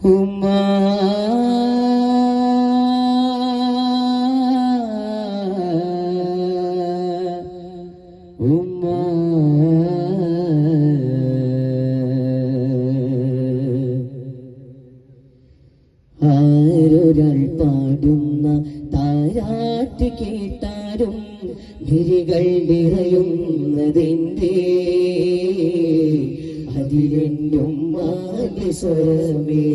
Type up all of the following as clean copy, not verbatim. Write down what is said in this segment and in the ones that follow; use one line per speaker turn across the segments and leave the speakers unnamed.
ഉമ്മ ഉമ്മ ആരൊരാൾ പാടുന്ന താരാട്ട് കേട്ടാരും ഗിരികൾ നിറയുന്നതെന്തേ അതിലെന്നുമ്മാന്റെ സ്വരമേ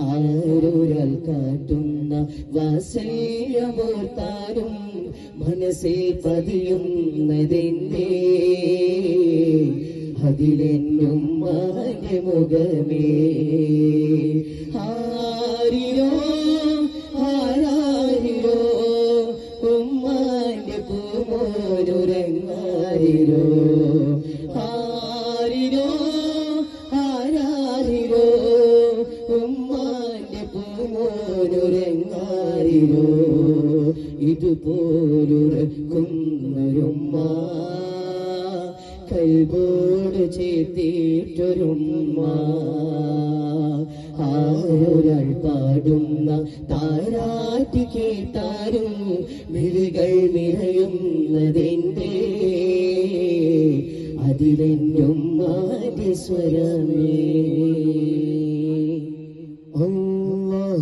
ആരൊരാൾ കാട്ടുന്ന വാത്സല്യമോർത്താരും മനസ്സിൽ പതിയുന്നതെന്തേ അതിലെന്നുമ്മാന്റെ മുഖമേ ആരിരോ ആരാരിരോ ഉമ്മാന്റെ പൂമോനുരങ്ങാരിരോ ആരിരോ ആരാരിരോ ഉമ്മാന്റെ പൂമോനുരങ്ങാരിരോ ഇതുപോലുറക്കുന്നൊരുമ്മ കൽബോട് ചേർത്തിട്ടൊരുമ്മ ആരൊരാൾ പാടുന്ന താരാട്ടി കേട്ടാരും മിഴികൾ നിറയുന്നതെന്തേ അതിലെന്നുമ്മാന്റെ സ്വരമേ അല്ലാഹ്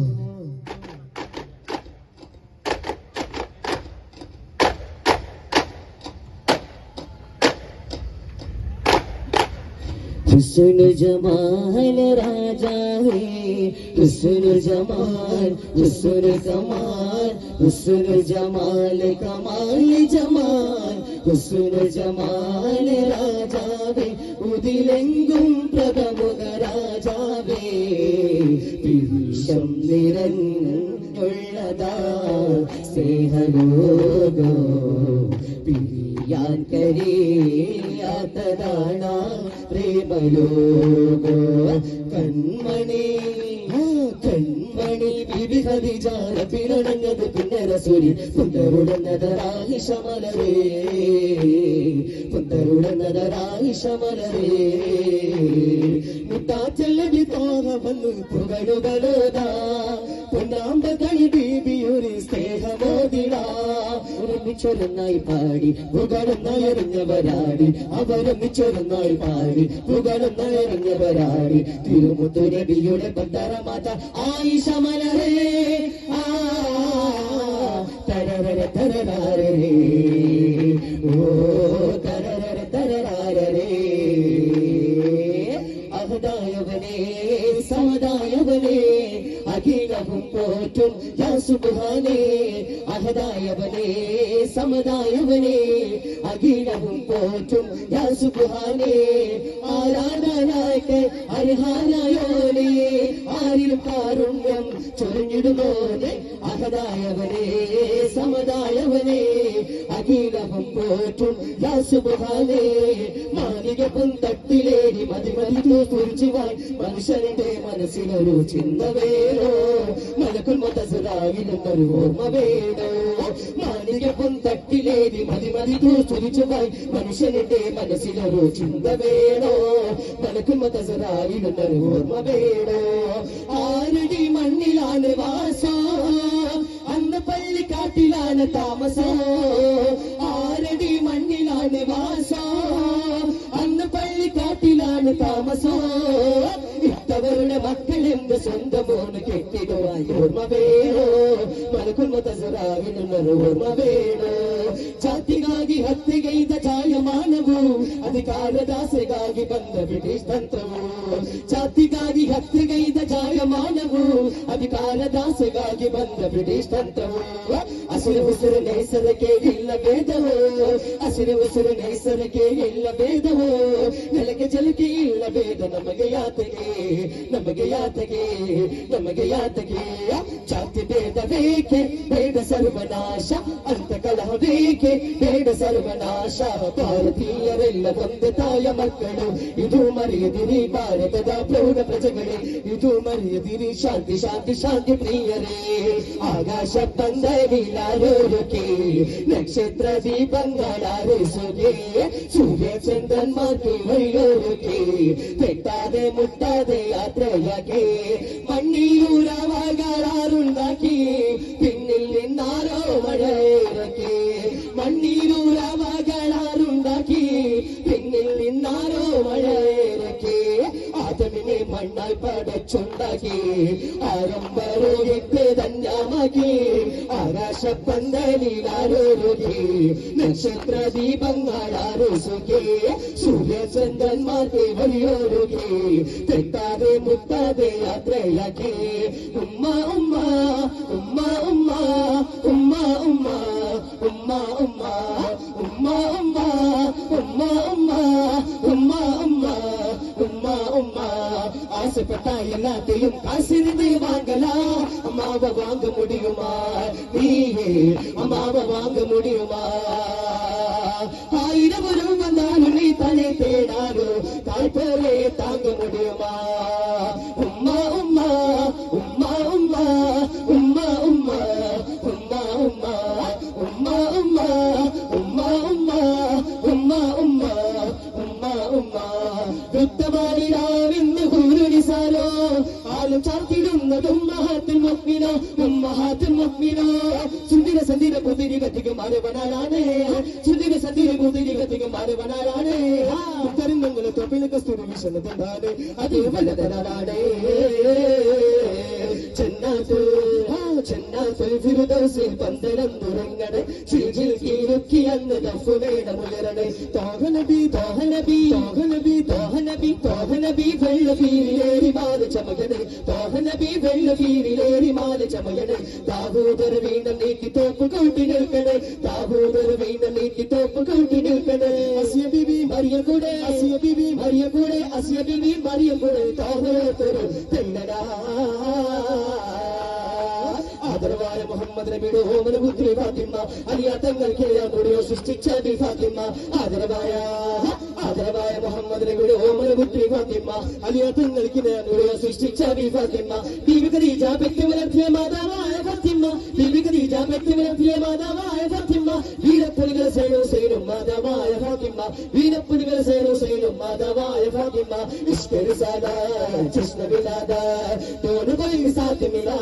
हुस्नुल जमाल राजा है हुस्नुल जमाल हुस्नुल कमाल हुस्नुल जमाल कमाल जमाल हुस्नुल जमाल राजावे ഉദിലെങ്കും പ്രഭമുഖ രാജാവേ വിഷം നിറഞ്ഞുള്ളതാ സ്നേഹലോകോ പിരിയാൻ കഴിയാത്തതാണ പ്രേമലോകോ കൺമണി കൺമണി ബിബി ഖദീജാന പിണങ്ങത് പിന്നെ റസൂലി പുന്തരുടന്നതരായി ശമലരേ പുന്തരുടന്നതരായി ശമലരേ മുട്ടാച്ചല്ലടി തോഹ വന്നു പുകഴുകളോതാ പൊന്നാമ്പ കളി ബീബിയൊരു സ്നേഹമോദിടാ ഒരുമിച്ചൊരുന്നായി പാടി പുകഴുന്നയറിഞ്ഞവരാടി അവരൊന്നിച്ചൊരുന്നായി പാടി പുകഴുന്നയറിഞ്ഞവരാടി തിരുമുത്തു നബിയുടെ പന്തരമാത ആയിഷ മലരേ ആ തരരര തരരാരേ ഓ തരരര തരരാരേ അഹദായവനേ സമദായവനേ അഖിലവും പോറ്റും യാ സുബ്ഹാനേ അഹദായവനേ സമദായവനേ അഖിലവും പോറ്റും യാ സുബ്ഹാനേ ആരാധനായ്ക്ക് അർഹാനായോനേ ആരിലും കാരുണ്യം ചൊരിഞ്ഞിടുന്നോനെ അഹദായവനേ സമദായവനേ അഖിലവും പോറ്റും യാ സുബ്ഹാനേ മാലിക പുന്തട്ടിലേരി മതിമതിച്ചു കുറിച്ചുവാൻ മനുഷ്യരുടെ മനസ്സിലൊരു ചിന്ത വേണോ മലക്കുൽ മുതസറായിലൊരു ഓർമ്മ വേണോ മാലിക പുന്തട്ടിലേരി മതിമതിച്ചു കുറിച്ചുവാൻ മനുഷ്യരുടെ മനസ്സിലൊരു ചിന്ത വേണോ മലക്കുൽ മുതസറായിലൊരു ഓർമ്മ വേണോ ആരടി മണ്ണിലാണ് വാസോ അന്ന് പള്ളിക്കാട്ടിലാണ് താമസോ ആരടി മണ്ണിലാണ് വാസോ അന്ന് പള്ളിക്കാട്ടിലാണ് താമസോ ഇത്തവരുടെ മക്കൾ എന്ത് സ്വന്തമോണ് കെട്ടിടുവാൻ ഓർമ്മ വേണോ മലക്കുൽ മുതസറായിലൊരു ഓർമ്മ വേണോ ಜಾತಿಗಾಗಿ ಹತ್ಯೆಗೈದ ಜಾಯಮಾನವು ಅಧಿಕಾರದಾಸೆಗಾಗಿ ಬಂದ ಬ್ರಿಟಿಷ್ ತಂತ್ರವು ಜಾತಿಗಾಗಿ ಹತ್ಯೆಗೈದ ಜಾಯಮಾನವು ಅಧಿಕಾರದಾಸೆಗಾಗಿ ಬಂದ ಬ್ರಿಟಿಷ್ ತಂತ್ರವು ಹಸಿರು ಉಸಿರು ನೇಸರಕ್ಕೆ ಇಲ್ಲ ಭೇದವು ಹಸಿರು ಉಸಿರು ನೇಸರಕ್ಕೆ ಇಲ್ಲ ಭೇದವು ನೆಲಕ್ಕೆ ಜಲಕ್ಕೆ ಇಲ್ಲ ಭೇದ ನಮಗೆ ಯಾತಗೆ ನಮಗೆ ಯಾತಗೆ ನಮಗೆ ಯಾತಗೆ ಜಾತಿ ಭೇದ ಬೇಕೆ ಬೇಡ ಸರ್ವನಾಶ ಅಂತ ಕಲಹ ಬೇಕೆ ಬೇಡ ಸರ್ವನಾಶ ಭಾರತೀಯರೆಲ್ಲ ತಂದೆ ತಾಯ ಮಕ್ಕಳು ಇದು ಮರೆಯದಿರಿ ಭಾರತದ ಪ್ರೌಢ ಪ್ರಜೆಗಳೇ ಇದು ಮರೆಯದಿರಿ ಶಾಂತಿ ಶಾಂತಿ ಶಾಂತಿ ಪ್ರಿಯರೇ ಆಕಾಶ ಬಂದ ನೀಲಾರೋಕೆ ನಕ್ಷತ್ರ ದೀಪಂಗಳಾರಿಸುಗೆ ಸೂರ್ಯ ಚಂದ್ರನ್ ಮಾತು വഴിയൊരുക്കി തെറ്റാതെ മുട്ടാതെ യാത്രയാക്കി മണ്ണീരൂരവകളാറുണ്ടാക്കി പിന്നിൽ നിന്നാരോ മഴയിറക്കി മണ്ണീരൂരവകളാറുണ്ടാക്കി പിന്നിൽ നിന്നാരോ മഴയിറക്കി ആദമിനെ മണ്ണാൽ പടച്ചുണ്ടാക്കി ആരംഭരോഗത്തെ ധന്യമാക്കി ആകാശപ്പന്തലിൽ ആരോരുകി നക്ഷത്ര ദീപങ്ങളാരോസുകി സൂര്യചന്ദ്രന്മാർക്ക് വഴിയൊരുകി തെറ്റാതെ മുട്ടാതെ യാത്രയാക്കി ഉമ്മ ഉമ്മ ഉമ്മ ഉമ്മ ഉമ്മ ഉമ്മ ഉമ്മ ഉമ്മ ഉമ്മ ഉമ്മ ഉമ്മ ഉമ്മ ഉമ്മ ഉമ്മ ഉമ്മ ഉമ്മ ആശപ്പെട്ട എല്ലാത്തെയും കാശിരുന്ന് വാങ്ങല അമ്മാവ വാങ്ങ മുടിയുമാ നീയേ അമ്മാവ വാങ്ങ മുടിയുമാ ആയിരം ഒരു വന്നാലും നീ തനെ തേടാലോ താഴ്പോലെ താങ്ക മുടിയുമാ ഉമ്മ ഉമ്മ ഉമ്മ ഉമ്മ ഉമ്മ ഉമ്മ ഉമ്മ ഉമ്മ ഉമ്മ ഉമ്മ ഉമ്മ ഉമ്മ ഉമ്മ ഉമ്മ ഉമ്മ ഉമ്മ വൃത്തമാലിരാവിന്ന് ഹൂരുനിസാലോ ആലും ചാർത്തിടുന്നതും മഹാത്തിൽ മുഗ്മിനോ മഹാത്തിൽ മുഗ്മിനോ സുന്ദര സന്ധിര കുതിരി കത്തിക്കും ആരവനാരാണ് സുന്ദര സന്ധിര കുതിരി കത്തിക്കും ആരവനാരാണ് ഉത്തരങ്ങളെ തൊപ്പിലൊക്കെ സ്തുതി വിഷണതാണ് അത് വലതരാണ് ചെന്നാത്തിൽ ഫിർദൗസിൽ പന്തളം തുറങ്ങണ ചിൽജിൽ കീഴുക്കി അന്ന് ദഫ് വേണമുയരണേ തോഹനബി തോഹനബി തോഹനബി തോഹനബി തോഹനബി വെള്ള ഫീരിലേറി മാല ചമയണേ തോഹനബി വെള്ള ഫീരിലേറി മാല ചമയണേ ദാവൂദർ വീണ്ടും നീക്കി തോപ്പ് കൂട്ടി നിൽക്കണേ ദാവൂദർ വീണ്ടും നീക്കി തോപ്പ് കൂട്ടി നിൽക്കണേ അസിയ ബിബി മറിയം കൂടെ അസിയ ബിബി മറിയം കൂടെ അസിയ ബിബി മറിയം കൂടെ തോഹനത്തൊരു തെല്ലടാ ആദരവായ മുഹമ്മദ് നബിയുടെ ഓമന പുത്രി ഫാത്തിമ അലിയാത്തങ്ങൾക്ക് കൂടിയോ സൃഷ്ടിച്ച ബി ഫാത്തിമ ആദരവായ മുഹമ്മദ് നബിയുടെ ഓമന പുത്രി ഫാത്തിമ അലിയാത്തങ്ങൾക്ക് കൂടിയോ സൃഷ്ടിച്ച ബി ഫാത്തിമ ബീബി ഖദീജ പെറ്റ് വളർത്തിയ മാതാവായ ഫാത്തിമ ബീബി ഖദീജ പെറ്റ് വളർത്തിയ മാതാവായ ഫാത്തിമ വീരപ്പുലികൾ സൈനും മാതാവായ ഫാത്തിമ വീരപ്പുലികൾ സൈനും മാതാവായ ഫാത്തിമ ഇഷ്ക റിസാല ജശ്ന വിലാദ दोनों कोई साथ मिला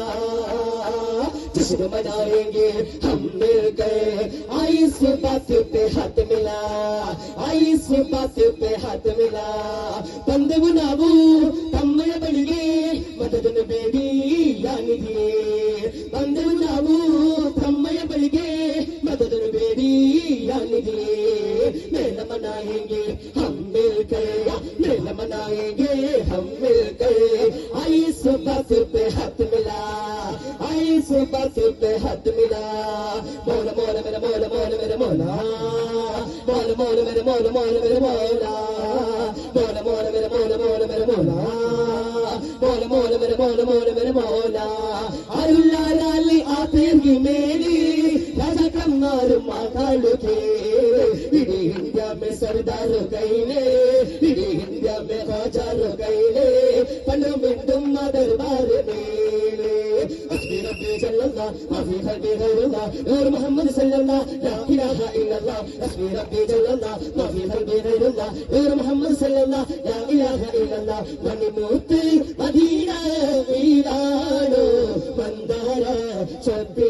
जश्न मनाएंगे हम मिलकर आई इस बात पे हाथ मिला आई इस बात पे हाथ मिला बंद बुनाबू तम्मय बड़िगे मददन बेड़ी यानी दिए बंद बुनाबू तम्मय बड़िगे मददन बेड़ी यानी दिए मेला मनाएंगे हम मिलकर मेला मनाएंगे हम मिलकर आई इस बात पे हाथ मिला आई इस बात पे हाथ मिला मौला मौला मेरा मौला मौला मेरा मौला मौला मौला मेरा मौला मौला मेरा मौला मौला मौला मेरा मौला मौला मेरा मौला मौला मौला मेरा मौला मौला मेरा मौला अल्लाह आतेंगी मेरी राजा कन्नार मातालू थे इडी इंडिया में सरदार कईले इडी इंडिया में ख्वाजा कईले पंडो बिंदुम दरबार मेले अस्मी रब्बी जल्लल्लाह माफी खल्बी गैरुल्लाह नूर मोहम्मद सल्लल्लाह ला इलाहा इल्लल्लाह अस्मी रब्बी जल्लल्लाह माफी खल्बी गैरुल्लाह नूर मोहम्मद सल्लल्लाह ला इलाहा इल्लल्लाह मणिमूर्ति मदीना വീരാണോ മന്ദാര ചൊപ്പി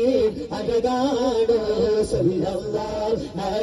അഴകാണോ സല്ലല്ലാഹു